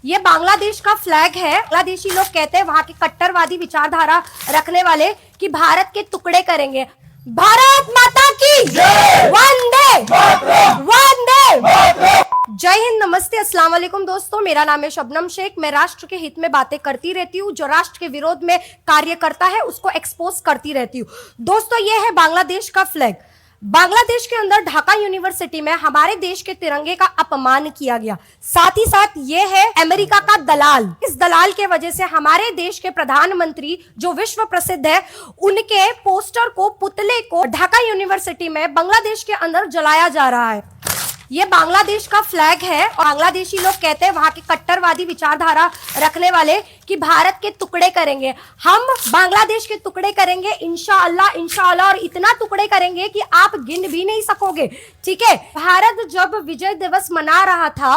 ये बांग्लादेश का फ्लैग है। बांग्लादेशी लोग कहते हैं वहां के कट्टरवादी विचारधारा रखने वाले कि भारत के टुकड़े करेंगे। भारत माता की जय, वंदे वंदे। जय हिंद, नमस्ते, अस्सलाम वालेकुम दोस्तों। मेरा नाम है शबनम शेख। मैं राष्ट्र के हित में बातें करती रहती हूँ। जो राष्ट्र के विरोध में कार्य करता है उसको एक्सपोज करती रहती हूँ। दोस्तों, ये है बांग्लादेश का फ्लैग। बांग्लादेश के अंदर ढाका यूनिवर्सिटी में हमारे देश के तिरंगे का अपमान किया गया। साथ ही साथ ये है अमेरिका का दलाल। इस दलाल के वजह से हमारे देश के प्रधानमंत्री जो विश्व प्रसिद्ध है, उनके पोस्टर को, पुतले को ढाका यूनिवर्सिटी में बांग्लादेश के अंदर जलाया जा रहा है। ये बांग्लादेश का फ्लैग है और बांग्लादेशी लोग कहते हैं वहां के कट्टरवादी विचारधारा रखने वाले कि भारत के टुकड़े करेंगे। हम बांग्लादेश के टुकड़े करेंगे इंशाअल्लाह, इंशाअल्लाह, और इतना टुकड़े करेंगे कि आप गिन भी नहीं सकोगे। ठीक है। भारत जब विजय दिवस मना रहा था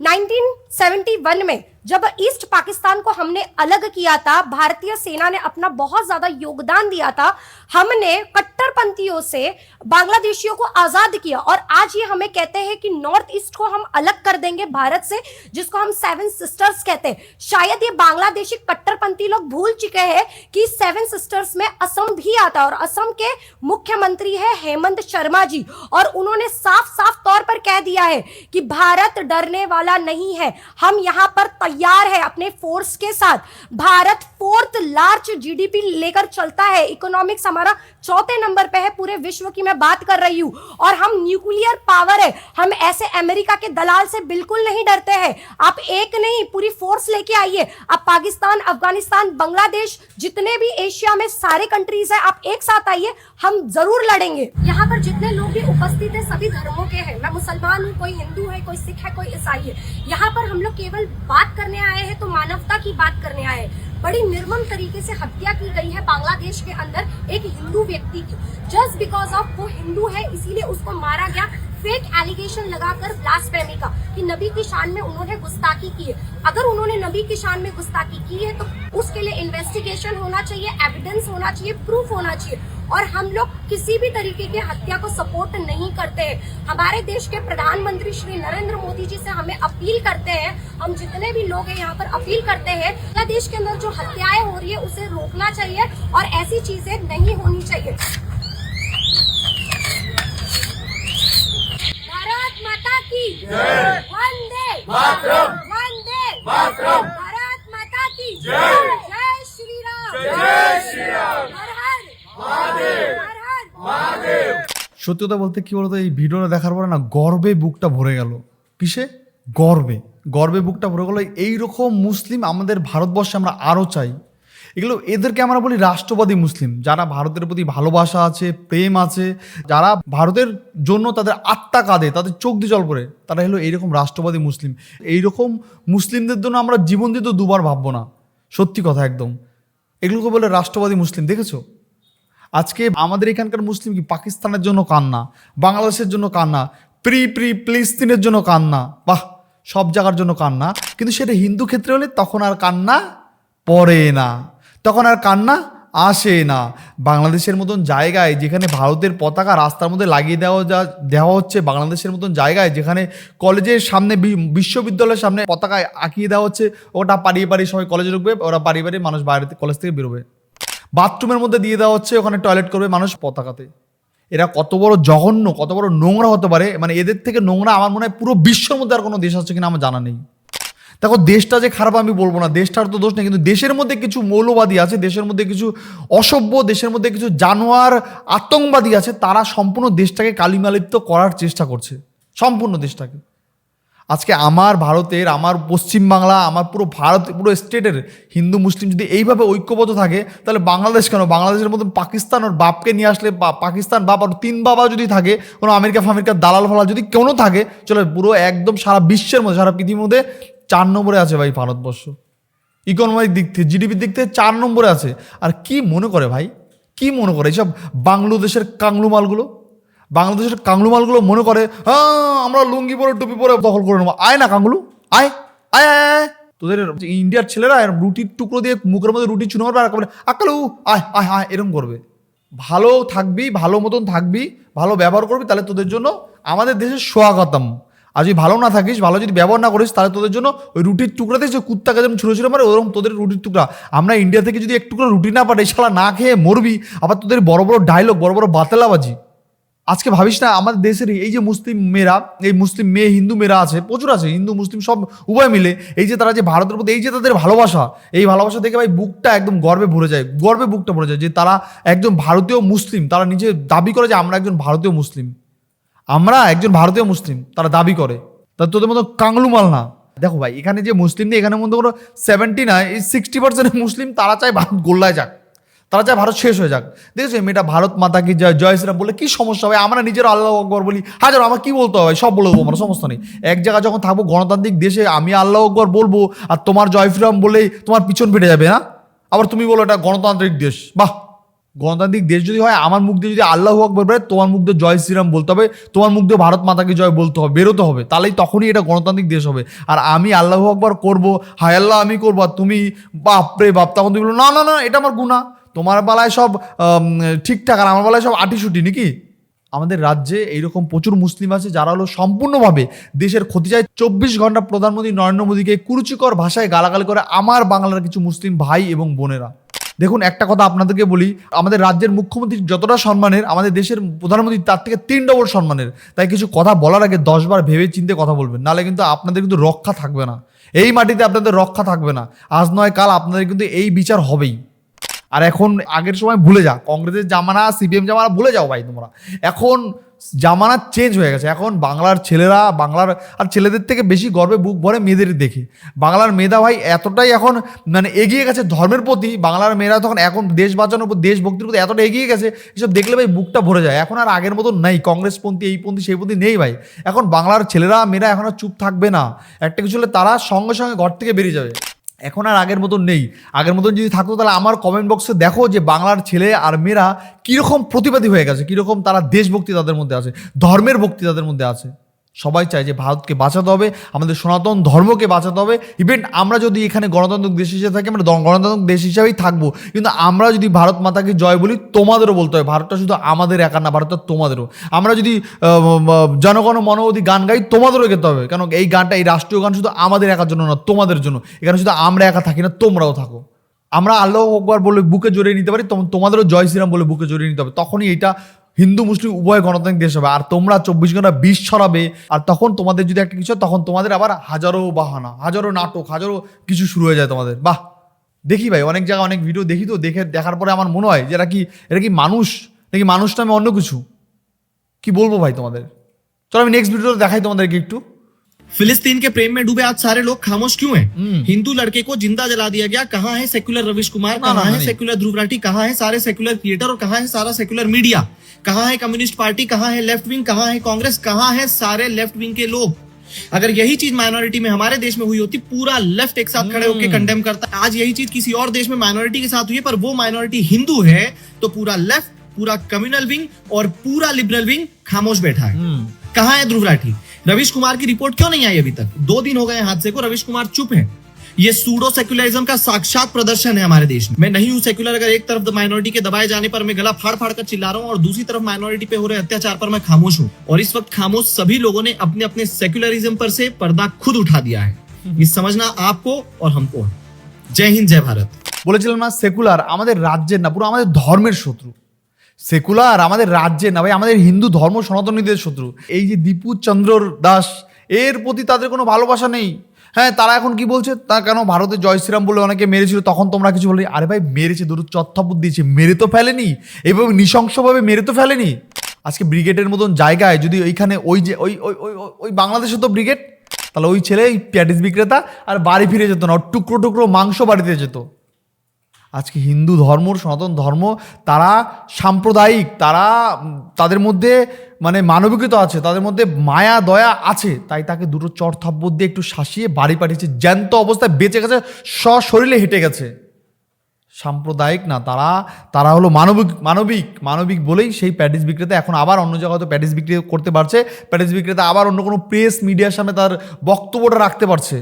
1971 में, जब ईस्ट पाकिस्तान को हमने अलग किया था, भारतीय सेना ने अपना बहुत ज्यादा योगदान दिया था। हमने कट्टरपंथियों से बांग्लादेशियों को आजाद किया और आज ये हमें कहते हैं कि नॉर्थ ईस्ट को हम अलग कर देंगे भारत से, जिसको हम सेवन सिस्टर्स कहते हैं। शायद ये बांग्लादेशी कट्टरपंथी लोग भूल चुके हैं कि सेवन सिस्टर्स में असम भी आता है और असम के मुख्यमंत्री है हेमंत शर्मा जी, और उन्होंने साफ साफ तौर पर कह दिया है कि भारत डरने वाला नहीं है। हम यहाँ पर तैयार है अपने फोर्स के साथ। भारत 4th लार्ज जीडीपी लेकर चलता है। इकोनॉमिक्स हमारा 4थे नंबर पे है पूरे विश्व की मैं बात कर रही हूं, और हम न्यूक्लियर पावर है। हम ऐसे अमेरिका के दलाल से बिल्कुल नहीं डरते हैं। आप एक नहीं, पूरी फोर्स लेके आइए। आप पाकिस्तान, अफगानिस्तान, बांग्लादेश, जितने भी एशिया में सारे कंट्रीज है, आप एक साथ आइए, हम जरूर लड़ेंगे। यहाँ पर जितने लोग भी उपस्थित है सभी धर्मों के हैं। मैं मुसलमान हूँ, कोई हिंदू है, कोई सिख है, कोई ईसाई है। यहाँ पर हम लोग केवल बात करने आए हैं तो मानवता की बात करने आए हैं। बड़ी निर्मम तरीके से हत्या की गई है बांग्लादेश के अंदर एक हिंदू व्यक्ति की। जस्ट बिकॉज ऑफ वो हिंदू है इसीलिए उसको मारा गया, फेक एलिगेशन लगाकर ब्लास्फेमी का कि नबी की शान में उन्होंने गुस्ताखी की है। अगर उन्होंने नबी की शान में गुस्ताखी की है तो उसके लिए इन्वेस्टिगेशन होना चाहिए, एविडेंस होना चाहिए, प्रूफ होना चाहिए। और हम लोग किसी भी तरीके की हत्या को सपोर्ट नहीं करते हैं। हमारे देश के प्रधानमंत्री श्री नरेंद्र मोदी जी से हमें अपील करते हैं, हम जितने भी लोग हैं यहाँ पर अपील करते हैं, बांग्लादेश के अंदर जो हत्याएं हो रही है उसे रोकना चाहिए और ऐसी चीजें नहीं होनी चाहिए। भारत माता की जय, वंदे मातरम, वंदे मातरम, भारत माता की जय, जय श्री राम, जय श्री राम, हर हर महादेव, हर हर महादेव। সত্যি কথা বলতে কি বলতো, এই ভিডিওটা দেখার পরে না গর্বে বুকটা ভরে গেল। কিসে? গর্বে। গর্বে বুকটা ভরে গেল। এইরকম মুসলিম আমাদের ভারতবর্ষে আমরা আরও চাই। এগুলো এদেরকে আমরা বলি রাষ্ট্রবাদী মুসলিম, যারা ভারতের প্রতি ভালোবাসা আছে, প্রেম আছে, যারা ভারতের জন্য তাদের আত্মা কাঁদে, তাদের চোখ দিয়ে জল পড়ে, তারা হলো এইরকম রাষ্ট্রবাদী মুসলিম। এইরকম মুসলিমদের জন্য আমরা জীবন দিতে দুবার ভাববো না। সত্যি কথা একদম। এগুলোকে বলে রাষ্ট্রবাদী মুসলিম। দেখেছো আজকে আমাদের এখানকার মুসলিম কি পাকিস্তানের জন্য কান্না, বাংলাদেশের জন্য কান্না, ফিলিস্তিনের জন্য কান্না, বাহ, সব জায়গার জন্য কান্না। কিন্তু সেটা হিন্দু ক্ষেত্রে হলে তখন আর কান্না পড়ে না, তখন আর কান্না আসে না। বাংলাদেশের মতন জায়গায় যেখানে ভারতের পতাকা রাস্তার মধ্যে লাগিয়ে দেওয়া হচ্ছে, বাংলাদেশের মতন জায়গায় যেখানে কলেজের সামনে, বিশ্ববিদ্যালয়ের সামনে পতাকা আঁকিয়ে দেওয়া হচ্ছে, ওটা পাড়িয়ে পাড়িয়ে সবাই কলেজে ঢুকবে, ওরা পাড়িয়ে পাড়িয়ে মানুষ বাইরে কলেজ থেকে বেরোবে। বাথরুমের মধ্যে দিয়ে দেওয়া হচ্ছে, ওখানে টয়লেট করবে মানুষ পতাকাতে। এরা কত বড় জঘন্য, কত বড় নোংরা হতে পারে, মানে এদের থেকে নোংরা আমার মনে হয় পুরো বিশ্বের মধ্যে আর কোনো দেশ আছে কিনা আমার জানা নেই। দেখো দেশটা যে খারাপ আমি বলবো না, দেশটার তো দোষ নেই, কিন্তু দেশের মধ্যে কিছু মৌলবাদী আছে, দেশের মধ্যে কিছু অসভ্য, দেশের মধ্যে কিছু জানোয়ার আতঙ্কবাদী আছে, তারা সম্পূর্ণ দেশটাকে কালিমালিপ্ত করার চেষ্টা করছে, সম্পূর্ণ দেশটাকে। আজকে আমার ভারতের, আমার পশ্চিমবাংলা, আমার পুরো ভারত, পুরো স্টেটের হিন্দু মুসলিম যদি এইভাবে ঐক্যবদ্ধ থাকে, তাহলে বাংলাদেশ কেন, বাংলাদেশের মতন পাকিস্তান ওর বাপকে নিয়ে আসলে, পাকিস্তান বাপ আর 3 বাবা যদি থাকে, কোনো আমেরিকা দালাল ফালাল যদি কোনো থাকে, চলো পুরো একদম সারা বিশ্বের মধ্যে, সারা পৃথিবীর মধ্যে 4 নম্বরে আছে ভাই ভারতবর্ষ। ইকোনমিক দিক থেকে, জিডিপির দিক থেকে 4 নম্বরে আছে। আর কি মনে করে ভাই, কি মনে করে এইসব বাংলাদেশের কাংলুমালগুলো, বাংলাদেশের কাংলুমালগুলো মনে করে হ্যাঁ আমরা লুঙ্গি পরে টুপি পরে দখল করে নেবো। আয় না কাংলু, আয় আয় আয়। তোদের ইন্ডিয়ার ছেলেরা রুটির টুকরো দিয়ে মুখের মধ্যে রুটি চুনো মারবে, আর করে আকালু আয় আয় আয় এরকম করবে। ভালো থাকবি, ভালো মতন থাকবি, ভালো ব্যবহার করবি, তাহলে তোদের জন্য আমাদের দেশের স্বাগতম। আর যদি ভালো না থাকিস, ভালো যদি ব্যবহার না করিস, তাহলে তোদের জন্য ওই রুটির টুকরাতে যে কুত্তাকে যেমন ছুঁড়ে ছুঁড়ে মারে, ওরকম তোদের রুটির টুকরা। আমরা ইন্ডিয়া থেকে যদি এক টুকরা রুটি না পাঠাই, শালা না খেয়ে মরবি। আবার তোদের বড় বড় ডায়লগ, বড় বড় বাতেলাবাজি। আজকে ভাবিস না আমাদের দেশের এই যে মুসলিম মেয়েরা, এই মুসলিম মেয়ে হিন্দু মেয়েরা আছে, প্রচুর আছে, হিন্দু মুসলিম সব উভয় মিলে, এই যে তারা যে ভারতের প্রতি এই যে তাদের ভালোবাসা, এই ভালোবাসা দেখে ভাই বুকটা একদম গর্বে ভরে যায়, গর্বে বুকটা ভরে যায় যে তারা একজন ভারতীয় মুসলিম। তারা নিজে দাবি করে যে আমরা একজন ভারতীয় মুসলিম, আমরা একজন ভারতীয় মুসলিম, তারা দাবি করে। তা তোদের মতো কাংলু মাল না। দেখো ভাই, এখানে যে মুসলিম নেই, এখানের মধ্যে কোনো 70 না, এই 60% মুসলিম। তারা চায় ভারত গোল্লায় যাক, তারা চায় ভারত শেষ হয়ে যাক। দেখেছো মেয়েটা ভারত মাতা কি জয়, জয় শ্রীরাম বলে কি সমস্যা হয়? আমরা নিজের আল্লাহ আকবর বলি, হাজার, আমার কি বলতে হবে, সব বলে দেবো, আমার সমস্যা নেই। এক জায়গায় যখন থাকবো গণতান্ত্রিক দেশে, আমি আল্লাহ আকবর বলবো আর তোমার জয় শ্রীরাম বলেই তোমার পিছন ফেটে যাবে না? আবার তুমি বলো এটা গণতান্ত্রিক দেশ। বাহ, গণতান্ত্রিক দেশ যদি হয়, আমার মুখ দিয়ে যদি আল্লাহ আকবর বেরোয়, তোমার মুখ দিয়ে জয় শ্রীরাম বলতে হবে, তোমার মুখ দিয়ে ভারত মাতাকে জয় বলতে হবে, বেরোতে হবে, তাহলেই তখনই এটা গণতান্ত্রিক দেশ হবে। আর আমি আল্লাহ আকবর করবো, হায় আল্লাহ আমি করবো, আর তুমি বাপরে বাপ, তখন তুমি বলো না না না এটা আমার গুনাহ, তোমার বেলায় সব ঠিকঠাক আর আমার বেলায় সব আটিসুটি নাকি? আমাদের রাজ্যে এইরকম প্রচুর মুসলিম আছে যারা হলো সম্পূর্ণভাবে দেশের ক্ষতি চায়। 24 ঘন্টা প্রধানমন্ত্রী নরেন্দ্র মোদীকে কুরুচিকর ভাষায় গালাগালি করে আমার বাংলার কিছু মুসলিম ভাই এবং বোনেরা। দেখুন একটা কথা আপনাদেরকে বলি, আমাদের রাজ্যের মুখ্যমন্ত্রী যতটা সম্মানের, আমাদের দেশের প্রধানমন্ত্রী তার থেকে 3 ডবল সম্মানের। তাই কিছু কথা বলার আগে 10 বার ভেবে চিন্তে কথা বলবেন, নাহলে কিন্তু আপনাদের কিন্তু রক্ষা থাকবে না, এই মাটিতে আপনাদের রক্ষা থাকবে না। আজ নয় কাল আপনাদের কিন্তু এই বিচার হবেই। আর এখন আগের সময় ভুলে যা, কংগ্রেসের জামানা, সিপিএম জামানা ভুলে যাও ভাই তোমরা। এখন জামানা চেঞ্জ হয়ে গেছে। এখন বাংলার ছেলেরা, বাংলার আর ছেলেদের থেকে বেশি গর্বে বুক ভরে মেয়েদের দেখে। বাংলার মেয়েরা ভাই এতটাই এখন মানে এগিয়ে গেছে ধর্মের প্রতি, বাংলার মেয়েরা তখন এখন দেশ বাঁচানোর প্রতি, দেশভক্তির প্রতি এতটা এগিয়ে গেছে, এসব দেখলে ভাই বুকটা ভরে যায়। এখন আর আগের মতো নেই কংগ্রেসপন্থী, এইপন্থী সেইপন্থী নেই ভাই। এখন বাংলার ছেলেরা মেয়েরা এখন আর চুপ থাকবে না, একটা কিছু হলে তারা সঙ্গে সঙ্গে ঘর থেকে বেরিয়ে যাবে। এখন আর আগের মতন নেই। আগের মতন যদি থাকতো তাহলে আমার কমেন্ট বক্সে দেখো যে বাংলার ছেলে আর মেয়েরা কীরকম প্রতিবাদী হয়ে গেছে, কীরকম তারা দেশভক্তি তাদের মধ্যে আছে, ধর্মের ভক্তি তাদের মধ্যে আছে। সবাই চায় যে ভারতকে বাঁচাতে হবে, আমাদের সনাতন ধর্মকে বাঁচাতে হবে। ইভেন আমরা যদি এখানে গণতান্ত্রিক দেশ হিসেবে থাকি, আমরা গণতান্ত্রিক দেশ হিসাবেই থাকবো, কিন্তু আমরা যদি ভারত মাতাকে জয় বলি, তোমাদেরও বলতে হবে, ভারতটা শুধু আমাদের একার না, ভারতটা তোমাদেরও। আমরা যদি জনগণ মন অধি গান গাই, তোমাদেরও গেতে হবে, কারণ এই গানটা, এই রাষ্ট্রীয় গান শুধু আমাদের একার জন্য না, তোমাদের জন্য। এখানে শুধু আমরা একা থাকি না, তোমরাও থাকো। আমরা আল্লাহ আকবার বলে বুকে জড়িয়ে নিতে পারি, তোমাদেরও জয় শ্রীরাম বলে বুকে জড়িয়ে নিতে হবে, তখনই এটা হিন্দু মুসলিম উভয় গণতান্ত্রিক দেশ হবে। আর তোমরা 24 ঘন্টা বিষ ছড়াবে, আর তখন তোমাদের যদি একটা কিছু হয়, তখন তোমাদের আবার হাজারো বাহানা, হাজারো নাটক, হাজারো কিছু শুরু হয়ে যায় তোমাদের। বাহ, দেখি ভাই অনেক জায়গায় অনেক ভিডিও দেখি, তো দেখার পরে আমার মনে হয় যে এটা কি মানুষ নাকি মানুষ নামে অন্য কিছু, কি বলবো ভাই তোমাদের। চলো আমি নেক্সট ভিডিওতে দেখাই তোমাদেরকে একটু। फिलिस्तीन के प्रेम में डूबे आज सारे लोग खामोश क्यों हैं? हिंदू लड़के को जिंदा जला दिया गया। कहाँ है सेक्युलर रविश कुमार? कहाँ है सेक्युलर ध्रुव राठी? कहाँ है सारे सेक्युलर क्रिएटर? और कहाँ है सारा सेक्युलर मीडिया? कहाँ है कम्युनिस्ट पार्टी? कहाँ है लेफ्ट विंग? कहाँ है कांग्रेस? कहाँ है सारे लेफ्ट विंग के लोग? अगर यही चीज माइनॉरिटी में हमारे देश में हुई होती, पूरा लेफ्ट एक साथ खड़े होकर कंडेम करता। आज यही चीज किसी और देश में माइनॉरिटी के साथ हुई है, पर वो माइनॉरिटी हिंदू है, तो पूरा लेफ्ट, पूरा कम्युनल विंग और पूरा लिबरल विंग खामोश बैठा है। कहाँ है ध्रुव राठी? रविश कुमार की रिपोर्ट क्यों नहीं आई अभी तक? 2 दिन हो गए हादसे को, रविश कुमार चुप है। ये सूडो सेक्युलरिज्म का साक्षात प्रदर्शन है हमारे देश में। मैं नहीं हूं सेक्युलर, अगर एक तरफ माइनॉरिटी के दबाए जाने पर मैं गला फाड़ फाड़ कर चिल्ला रहा हूं, और दूसरी तरफ माइनॉरिटी पे हो रहे अत्याचार पर मैं खामोश हूं। और इस वक्त खामोश सभी लोगों ने अपने अपने सेक्युलरिज्म पर से पर्दा खुद उठा दिया है। ये समझना आपको और हमको है। जय हिंद, जय भारत। বলেছিলাম না সেকুলার আমাদের রাজ্যের না, পুরো আমাদের ধর্মের শত্রু। সেকুলার আমাদের রাজ্যের না ভাই, আমাদের হিন্দু ধর্ম সনাতনীদের শত্রু। এই যে দীপু চন্দ্র দাস, এর প্রতি তাদের কোনো ভালোবাসা নেই। হ্যাঁ, তারা এখন কি বলছে, তা কেন ভারতে জয় শ্রীরাম বলে অনেকে মেরেছিল, তখন তোমরা কিছু বলে, আরে ভাই মেরেছে, দুটো চত্থাপুর দিয়েছে, মেরে তো ফেলেনি, এইভাবে নৃশংসভাবে মেরে তো ফেলেনি। আজকে ব্রিগেডের মতন জায়গায় যদি ওইখানে ওই যে ওই ওই ওই ওই বাংলাদেশে তো ব্রিগেড, তাহলে ওই ছেলে প্যাটিস বিক্রেতা আর বাড়ি ফিরে যেত না, টুকরো টুকরো মাংস বাড়িতে যেত। আজকে হিন্দু ধর্ম, সনাতন ধর্ম, তারা সাম্প্রদায়িক, তাদের মধ্যে মানে মানবিকতা আছে, তাদের মধ্যে মায়া দয়া আছে, তাই তাকে দুটো চড় থাপ্পড় দিয়ে একটু শাসিয়ে বাড়ি পাঠিয়েছে, জ্যান্ত অবস্থায় বেঁচে গেছে, সশরীরে হেঁটে গেছে। সাম্প্রদায়িক না, তারা হলো মানবিক বলেই সেই প্যাটিস বিক্রেতা এখন আবার অন্য জায়গায় তো প্যাটিস বিক্রি করতে পারছে, প্যাটিস বিক্রেতা আবার অন্য কোনো প্রেস মিডিয়ার সামনে তার বক্তব্যটা রাখতে পারছে।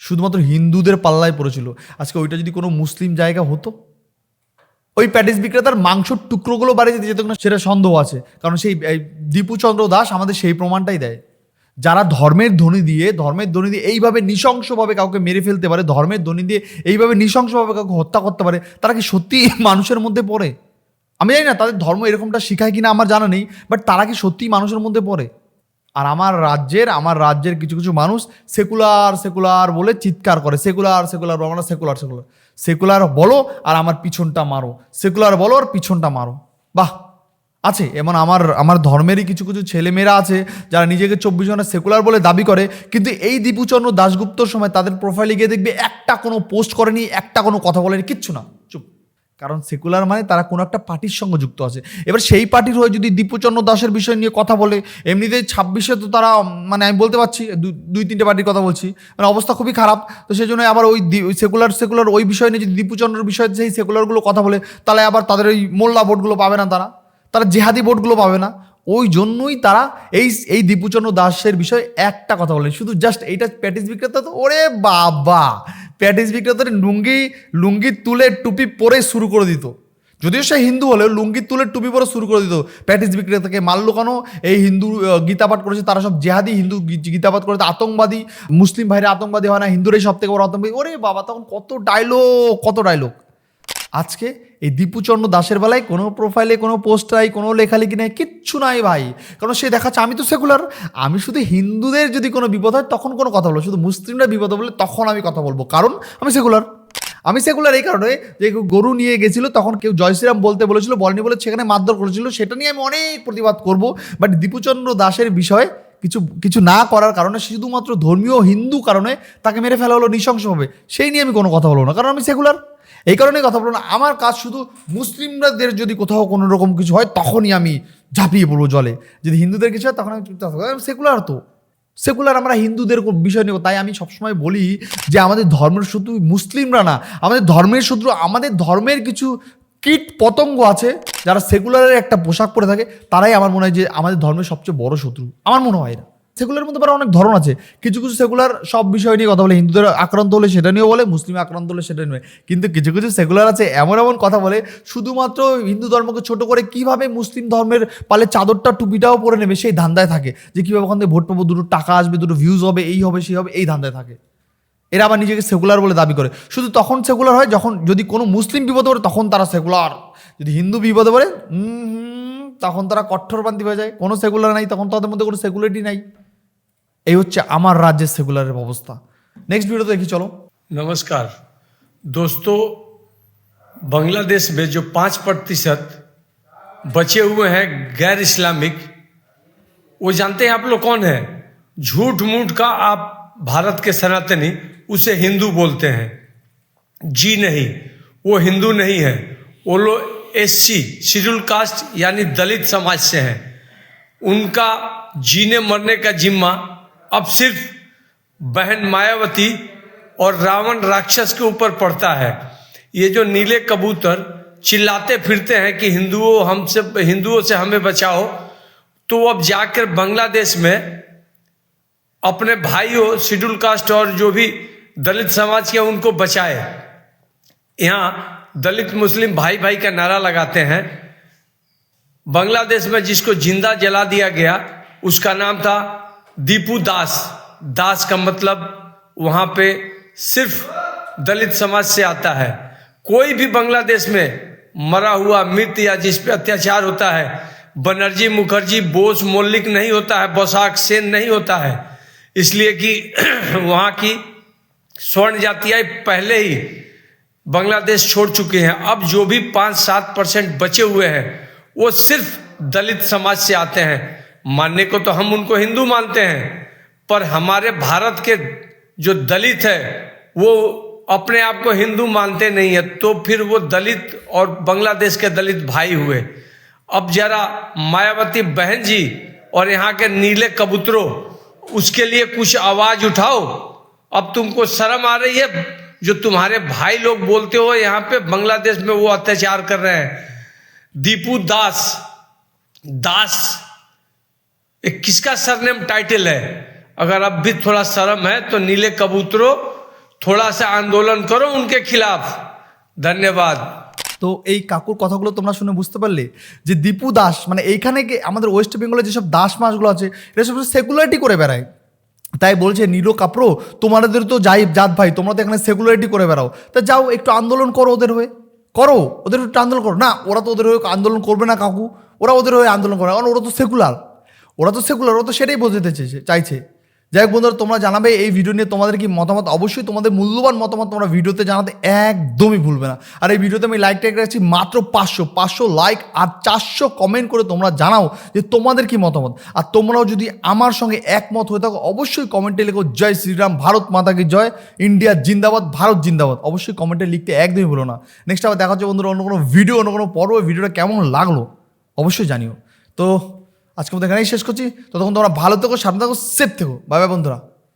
শুধুমাত্র হিন্দুদের পাল্লায় পড়েছিল। আজকে ওইটা যদি কোনো মুসলিম জায়গা হতো, ওই প্যাটিস বিক্রেতার মাংসর টুকরোগুলো বাড়ি যেতে যেত না, সেটা সন্দেহ আছে। কারণ সেই দীপুচন্দ্র দাস আমাদের সেই প্রমাণটাই দেয় যারা ধর্মের ধ্বনি দিয়ে এইভাবে নৃশংসভাবে কাউকে মেরে ফেলতে পারে, ধর্মের ধ্বনি দিয়ে এইভাবে নৃশংসভাবে কাউকে হত্যা করতে পারে, তারা কি সত্যি মানুষের মধ্যে পড়ে? আমি জানি না তাদের ধর্ম এরকমটা শিখায় কিনা আমার জানা নেই, বাট তারা কি সত্যি মানুষের মধ্যে পড়ে? আর আমার রাজ্যের কিছু কিছু মানুষ সেকুলার বলে চিৎকার করে, সেকুলার আমরা সেকুলার বলো আর আমার পিছনটা মারো, সেকুলার বলো আর পিছনটা মারো। বাহ, আছে এমন আমার ধর্মেরই কিছু কিছু ছেলেমেয়েরা আছে যারা নিজেকে 24 ঘন্টা সেকুলার বলে দাবি করে, কিন্তু এই দীপুচন্দ্র দাশগুপ্তর সময় তাদের প্রোফাইলে গিয়ে দেখবে একটা কোনো পোস্ট করেনি, একটা কোনো কথা বলেনি, কিচ্ছু না, চুপ। কারণ সেকুলার মানে তারা কোনো একটা পার্টির সঙ্গে যুক্ত আছে। এবার সেই পার্টির হয়ে যদি দীপুচন্দ্র দাসের বিষয় নিয়ে কথা বলে, এমনিতেই 26-এ তো তারা মানে আমি বলতে পারছি 2-3টে পার্টির কথা বলছি, মানে অবস্থা খুবই খারাপ। তো সেই জন্য আবার ওই সেকুলার ওই বিষয় নিয়ে যদি দীপুচন্দ্রের বিষয়ে সেই সেকুলারগুলো কথা বলে, তাহলে আবার তাদের ওই মোল্লা ভোটগুলো পাবে না, তারা জেহাদি ভোটগুলো পাবে না। ওই জন্যই তারা এই দীপুচন্দ্র দাসের বিষয়ে একটা কথা বলে, শুধু জাস্ট এইটা প্যাটিস বিক্রেতা, তো ওরে বাবা, প্যাটিস বিক্রেতার লুঙ্গি তুলে টুপি পরে শুরু করে দিত। যদিও সে হিন্দু হলেও লুঙ্গি তুলে টুপি পরে শুরু করে দিত। প্যাটিস বিক্রেতাকে মারলো কেন? এই হিন্দু গীতাপাঠ করেছে, তারা সব জেহাদি, হিন্দু গীতাপাঠ করেছে, আতঙ্কবাদী, মুসলিম ভাইরা আতঙ্কবাদী হয় না, হিন্দুরাই সব থেকে বড় আতঙ্কবাদী। ওরে বাবা, তখন কত ডায়লগ। আজকে এই দীপুচন্দ্র দাসের বেলায় কোনো প্রোফাইলে কোনো পোস্ট নাই, কোনো লেখালেখি নাই, কিচ্ছু নাই ভাই। কারণ সে দেখাচ্ছে আমি তো সেকুলার, আমি শুধু হিন্দুদের যদি কোনো বিপদ হয় তখন কোনো কথা বলবো, শুধু মুসলিমরা বিপদ বলে তখন আমি কথা বলবো, কারণ আমি সেকুলার এই কারণে যে গরু নিয়ে গেছিল, তখন কেউ জয় শ্রীরাম বলতে বলেছিল, বলেনি বলে সেখানে মারধর করেছিল, সেটা নিয়ে আমি অনেক প্রতিবাদ করব। বাট দীপুচন্দ্র দাসের বিষয়ে কিছু না করার কারণে, শুধুমাত্র ধর্মীয় হিন্দু কারণে তাকে মেরে ফেলা হলো নৃশংসভাবে, সেই নিয়ে আমি কোনো কথা বলবো না, কারণ আমি সেকুলার। এই কারণেই কথা বলবো না। আমার কাজ শুধু মুসলিমদের যদি কোথাও কোনো রকম কিছু হয় তখনই আমি ঝাঁপিয়ে পড়বো জলে, যদি হিন্দুদের কিছু হয় তখন আমি চুপচাপ থাকবো। সেকুলার আমরা হিন্দুদের বিষয় নিয়ে। তাই আমি সবসময় বলি যে আমাদের ধর্মের শুধু মুসলিমরা না, আমাদের ধর্মের শত্রু, আমাদের ধর্মের কিছু কীট পতঙ্গ আছে যারা সেকুলারের একটা পোশাক পরে থাকে, তারাই আমার মনে হয় যে আমাদের ধর্মের সবচেয়ে বড় শত্রু। আমার মনে হয় না। সেকুলারের মধ্যে আবার অনেক ধরন আছে, কিছু সেকুলার সব বিষয় নিয়ে কথা বলে, হিন্দুদের আক্রান্ত হলে সেটা নিয়েও বলে, মুসলিম আক্রান্ত হলে সেটা নিয়ে। কিন্তু কিছু সেকুলার আছে এমন কথা বলে, শুধুমাত্র হিন্দু ধর্মকে ছোট করে কিভাবে মুসলিম ধর্মের পালে চাদরটা টুপিটাও পরে নেবে সেই ধান্দায় থাকে, যে কীভাবে ওখান থেকে ভোট পাবো, দুটো টাকা আসবে, দুটো ভিউজ হবে, এই হবে সেই হবে, এই ধান্দায় থাকে। এরা আবার নিজেকে সেকুলার বলে দাবি করে। শুধু তখন সেকুলার হয় যদি কোনো মুসলিম বিপদে পড়ে তখন তারা সেকুলার, যদি হিন্দু বিপদে পড়ে তখন তারা কট্টরপন্থী হয়ে যায়। কোনো সেকুলার নাই, তখন তাদের মধ্যে কোনো সেকুলারিটি নাই। এই হচ্ছে আমার রাজ্যের সেকুলারের অবস্থা। নেক্সট ভিডিও দেখি চলো। नमस्कार दोस्तों, बांग्लादेश में जो 5% बचे हुए हैं गैर इस्लामिक, वो जानते हैं आप लोग कौन है? झूठ मूठ का आप भारत के सनातनी उसे हिंदू बोलते हैं। जी नहीं, वो हिंदू नहीं है, वो लोग एससी शेड्यूल कास्ट यानी दलित समाज से हैं। उनका जीने मरने का जिम्मा अब सिर्फ बहन मायावती और रावण राक्षस के ऊपर पड़ता है। ये जो नीले कबूतर चिल्लाते फिरते हैं कि हिंदुओं से हमें बचाओ, तो अब जाकर बांग्लादेश में अपने भाइयों शेड्यूल कास्ट और जो भी दलित समाज के उनको बचाए। यहाँ दलित मुस्लिम भाई भाई का नारा लगाते हैं। बांग्लादेश में जिसको जिंदा जला दिया गया उसका नाम था दीपू दास का मतलब वहां पे सिर्फ दलित समाज से आता है। कोई भी बांग्लादेश में मरा हुआ मृत या जिस पे अत्याचार होता है, बनर्जी मुखर्जी बोस मौलिक नहीं होता है, बोसाक सेन नहीं होता है, इसलिए कि वहां की स्वर्ण जातियां पहले ही बांग्लादेश छोड़ चुके हैं। अब जो भी 5-7% बचे हुए हैं वो सिर्फ दलित समाज से आते हैं। मानने को तो हम उनको हिंदू मानते हैं, पर हमारे भारत के जो दलित है वो अपने आप को हिंदू मानते नहीं है, तो फिर वो दलित और बांग्लादेश के दलित भाई हुए। अब जरा मायावती बहन जी और यहाँ के नीले कबूतरों, उसके लिए कुछ आवाज उठाओ। अब तुमको शर्म आ रही है? जो तुम्हारे भाई लोग बोलते हो यहाँ पे बांग्लादेश में वो अत्याचार कर रहे हैं। दीपू दास एक किसका सरनेम टाइटल है? अगर अब भी थोड़ा शर्म है तो नीले कबूतरों थोड़ा सा आंदोलन करो उनके खिलाफ। धन्यवाद। তো এই কাকুর কথাগুলো তোমরা শুনে বুঝতে পারলে যে দীপু দাস মানে এইখানে আমাদের ওয়েস্ট বেঙ্গলে যেসব দাস মাসগুলো আছে এটা সব সেকুলারিটি করে বেড়ায়। তাই বলছে নীলো কাপড়ো তোমাদের তো যাই জাত ভাই, তোমরা তো এখানে সেকুলারিটি করে বেড়াও, তা যাও একটু আন্দোলন করো ওদের হয়ে, করো ওদের একটু আন্দোলন করো। না, ওরা তো ওদের হয়ে আন্দোলন করবে না কাকু, ওরা ওদের হয়ে আন্দোলন করে, কারণ ওরা তো সেকুলার, ওরা তো সেটাই বোঝাতে চাইছে। যাই হোক বন্ধুরা, তোমরা জানাবে এই ভিডিও নিয়ে তোমাদের কি মতামত, অবশ্যই তোমাদের মূল্যবান মতামত তোমরা ভিডিওতে জানাতে একদমই ভুলবে না। আর এই ভিডিওতে আমি লাইক টাইক রাখছি মাত্র 500 লাইক আর 400 কমেন্ট করে তোমরা জানাও যে তোমাদের কি মতামত। আর তোমরাও যদি আমার সঙ্গে একমত হয়ে থাকো অবশ্যই কমেন্টে লেখো জয় শ্রীরাম, ভারত মাতা কি জয়, ইন্ডিয়া জিন্দাবাদ, ভারত জিন্দাবাদ, অবশ্যই কমেন্টে লিখতে একদমই ভুলো না। নেক্সট আবার দেখা হচ্ছে বন্ধুরা অন্য কোনো ভিডিও, অন্য কোনো পর্ব। ভিডিওটা কেমন লাগলো অবশ্যই জানিও। তো আজকে মতো এখানেই শেষ করছি। ততক্ষণ তোমরা ভালো থেকো, সাবধানে থেকো, সেফ থেকো। বাই বাই বন্ধুরা।